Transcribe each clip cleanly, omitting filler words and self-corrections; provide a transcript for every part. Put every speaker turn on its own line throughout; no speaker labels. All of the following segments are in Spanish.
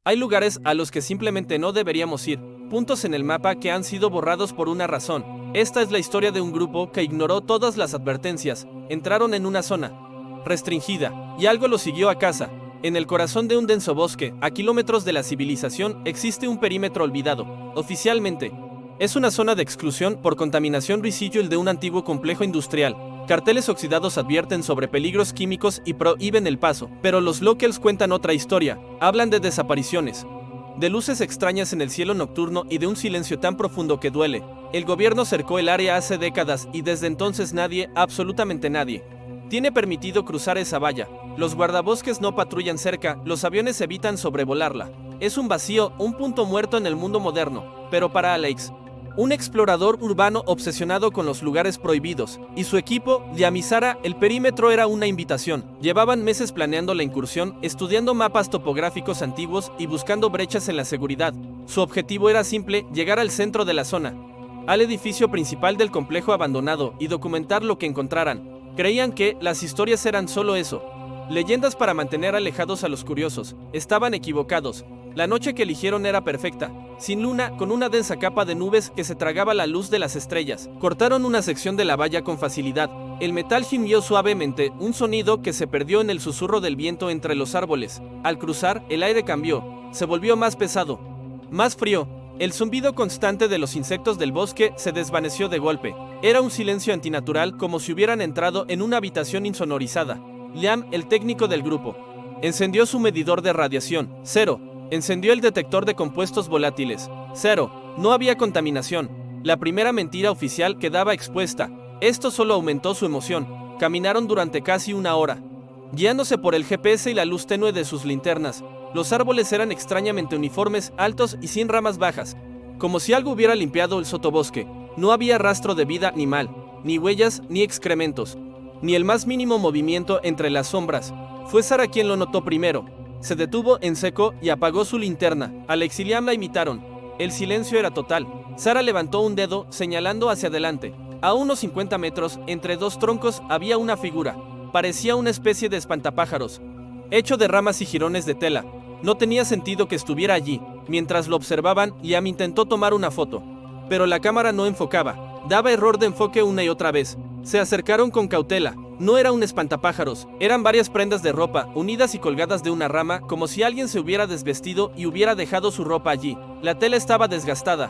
Hay lugares a los que simplemente no deberíamos ir, puntos en el mapa que han sido borrados por una razón. Esta es la historia de un grupo que ignoró todas las advertencias, entraron en una zona restringida, y algo los siguió a casa. En el corazón de un denso bosque, a kilómetros de la civilización, existe un perímetro olvidado. Oficialmente, es una zona de exclusión por contaminación residual de un antiguo complejo industrial. Carteles oxidados advierten sobre peligros químicos y prohíben el paso, pero los locals cuentan otra historia. Hablan de desapariciones, de luces extrañas en el cielo nocturno y de un silencio tan profundo que duele. El gobierno cercó el área hace décadas y desde entonces nadie, absolutamente nadie, tiene permitido cruzar esa valla. Los guardabosques no patrullan cerca, los aviones evitan sobrevolarla. Es un vacío, un punto muerto en el mundo moderno. Pero para Alex, un explorador urbano obsesionado con los lugares prohibidos, y su equipo, Yamisara, el perímetro era una invitación. Llevaban meses planeando la incursión, estudiando mapas topográficos antiguos y buscando brechas en la seguridad. Su objetivo era simple: llegar al centro de la zona, al edificio principal del complejo abandonado, y documentar lo que encontraran. Creían que las historias eran solo eso, leyendas para mantener alejados a los curiosos. Estaban equivocados. La noche que eligieron era perfecta, sin luna, con una densa capa de nubes que se tragaba la luz de las estrellas. Cortaron una sección de la valla con facilidad. El metal gimió suavemente, un sonido que se perdió en el susurro del viento entre los árboles. Al cruzar, el aire cambió, se volvió más pesado, más frío. El zumbido constante de los insectos del bosque se desvaneció de golpe. Era un silencio antinatural, como si hubieran entrado en una habitación insonorizada. Liam, el técnico del grupo, encendió su medidor de radiación. 0. Encendió el detector de compuestos volátiles. 0. No había contaminación. La primera mentira oficial quedaba expuesta. Esto solo aumentó su emoción. Caminaron durante casi una hora, guiándose por el GPS y la luz tenue de sus linternas. Los árboles eran extrañamente uniformes, altos y sin ramas bajas, como si algo hubiera limpiado el sotobosque. No había rastro de vida animal, ni huellas, ni excrementos, ni el más mínimo movimiento entre las sombras. Fue Sara quien lo notó primero. Se detuvo en seco y apagó su linterna. Alex y Liam la imitaron. El silencio era total. Sara levantó un dedo, señalando hacia adelante. A unos 50 metros, entre dos troncos, había una figura. Parecía una especie de espantapájaros, hecho de ramas y jirones de tela. No tenía sentido que estuviera allí. Mientras lo observaban, Liam intentó tomar una foto, pero la cámara no enfocaba. Daba error de enfoque una y otra vez. Se acercaron con cautela. No era un espantapájaros, eran varias prendas de ropa, unidas y colgadas de una rama, como si alguien se hubiera desvestido y hubiera dejado su ropa allí. La tela estaba desgastada,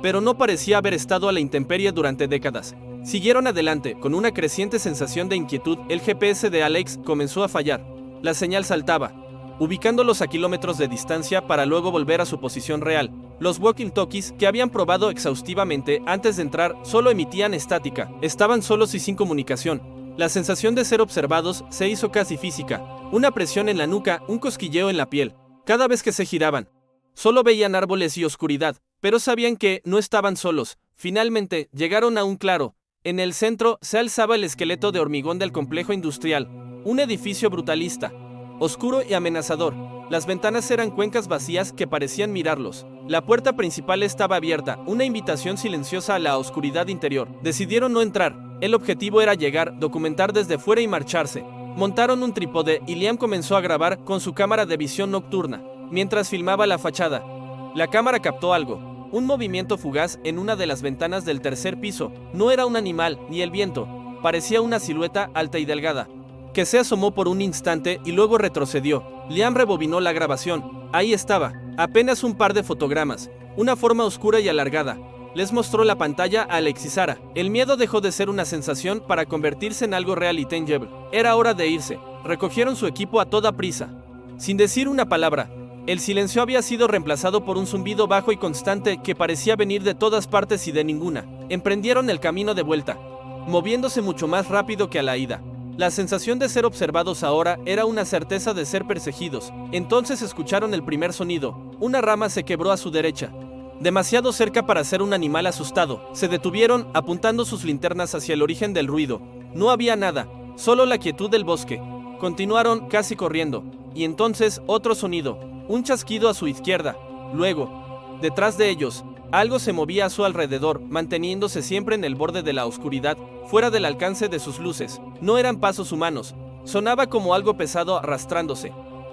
pero no parecía haber estado a la intemperie durante décadas. Siguieron adelante, con una creciente sensación de inquietud. El GPS de Alex comenzó a fallar. La señal saltaba, ubicándolos a kilómetros de distancia para luego volver a su posición real. Los walkie-talkies, que habían probado exhaustivamente antes de entrar, solo emitían estática. Estaban solos y sin comunicación. La sensación de ser observados se hizo casi física. Una presión en la nuca, un cosquilleo en la piel. Cada vez que se giraban, solo veían árboles y oscuridad, pero sabían que no estaban solos. Finalmente, llegaron a un claro. En el centro se alzaba el esqueleto de hormigón del complejo industrial. Un edificio brutalista, oscuro y amenazador. Las ventanas eran cuencas vacías que parecían mirarlos. La puerta principal estaba abierta, una invitación silenciosa a la oscuridad interior. Decidieron no entrar. El objetivo era llegar, documentar desde fuera y marcharse. Montaron un trípode y Liam comenzó a grabar con su cámara de visión nocturna. Mientras filmaba la fachada, la cámara captó algo. Un movimiento fugaz en una de las ventanas del tercer piso. No era un animal, ni el viento. Parecía una silueta alta y delgada, que se asomó por un instante y luego retrocedió. Liam rebobinó la grabación. Ahí estaba, apenas un par de fotogramas. Una forma oscura y alargada. Les mostró la pantalla a Alex y Sara. El miedo dejó de ser una sensación para convertirse en algo real y tangible. Era hora de irse. Recogieron su equipo a toda prisa, sin decir una palabra. El silencio había sido reemplazado por un zumbido bajo y constante que parecía venir de todas partes y de ninguna. Emprendieron el camino de vuelta, moviéndose mucho más rápido que a la ida. La sensación de ser observados ahora era una certeza de ser perseguidos. Entonces escucharon el primer sonido. Una rama se quebró a su derecha, demasiado cerca para ser un animal asustado. Se detuvieron, apuntando sus linternas hacia el origen del ruido. No había nada, solo la quietud del bosque. Continuaron, casi corriendo, y entonces otro sonido, un chasquido a su izquierda. Luego, detrás de ellos, algo se movía a su alrededor, manteniéndose siempre en el borde de la oscuridad, fuera del alcance de sus luces. No eran pasos humanos, sonaba como algo pesado arrastrándose,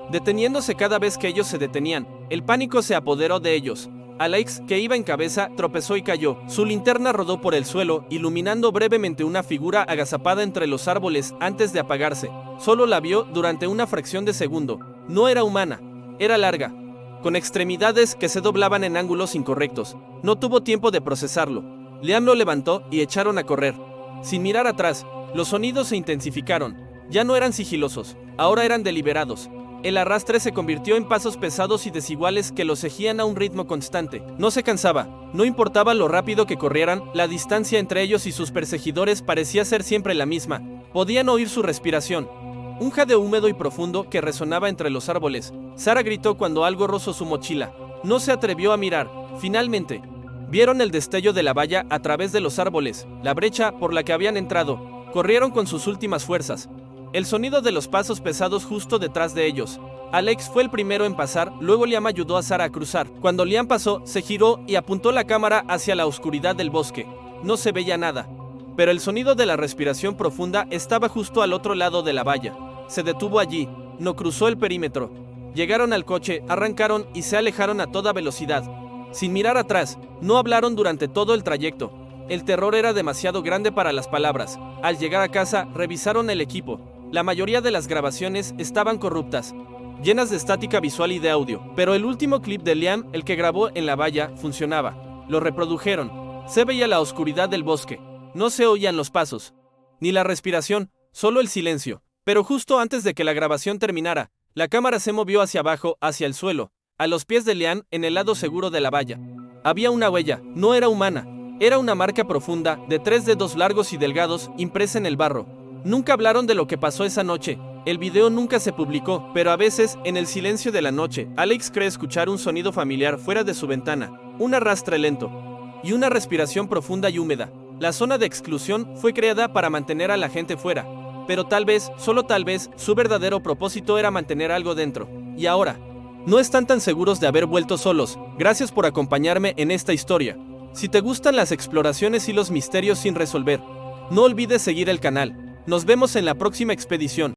deteniéndose cada vez que ellos se detenían. El pánico se apoderó de ellos. Alex, que iba en cabeza, tropezó y cayó. Su linterna rodó por el suelo, iluminando brevemente una figura agazapada entre los árboles antes de apagarse. Solo la vio durante una fracción de segundo. No era humana, era larga, con extremidades que se doblaban en ángulos incorrectos. No tuvo tiempo de procesarlo. Liam lo levantó y echaron a correr. Sin mirar atrás, los sonidos se intensificaron. Ya no eran sigilosos, ahora eran deliberados. El arrastre se convirtió en pasos pesados y desiguales que los seguían a un ritmo constante. No se cansaba, no importaba lo rápido que corrieran, la distancia entre ellos y sus perseguidores parecía ser siempre la misma. Podían oír su respiración, un jadeo húmedo y profundo que resonaba entre los árboles. Sarah gritó cuando algo rozó su mochila. No se atrevió a mirar. Finalmente, vieron el destello de la valla a través de los árboles, la brecha por la que habían entrado. Corrieron con sus últimas fuerzas. El sonido de los pasos pesados justo detrás de ellos. Alex fue el primero en pasar, luego Liam ayudó a Sarah a cruzar. Cuando Liam pasó, se giró y apuntó la cámara hacia la oscuridad del bosque. No se veía nada, pero el sonido de la respiración profunda estaba justo al otro lado de la valla. Se detuvo allí, no cruzó el perímetro. Llegaron al coche, arrancaron y se alejaron a toda velocidad. Sin mirar atrás, no hablaron durante todo el trayecto. El terror era demasiado grande para las palabras. Al llegar a casa, revisaron el equipo. La mayoría de las grabaciones estaban corruptas, llenas de estática visual y de audio, pero el último clip de Liam, el que grabó en la valla, funcionaba. Lo reprodujeron. Se veía la oscuridad del bosque. No se oían los pasos, ni la respiración, solo el silencio. Pero justo antes de que la grabación terminara, la cámara se movió hacia abajo, hacia el suelo, a los pies de Liam, en el lado seguro de la valla. Había una huella, no era humana. Era una marca profunda, de 3 dedos largos y delgados, impresa en el barro. Nunca hablaron de lo que pasó esa noche. El video nunca se publicó, pero a veces, en el silencio de la noche, Alex cree escuchar un sonido familiar fuera de su ventana, un arrastre lento, y una respiración profunda y húmeda. La zona de exclusión fue creada para mantener a la gente fuera, pero tal vez, solo tal vez, su verdadero propósito era mantener algo dentro. Y ahora, no están tan seguros de haber vuelto solos. Gracias por acompañarme en esta historia. Si te gustan las exploraciones y los misterios sin resolver, no olvides seguir el canal. Nos vemos en la próxima expedición.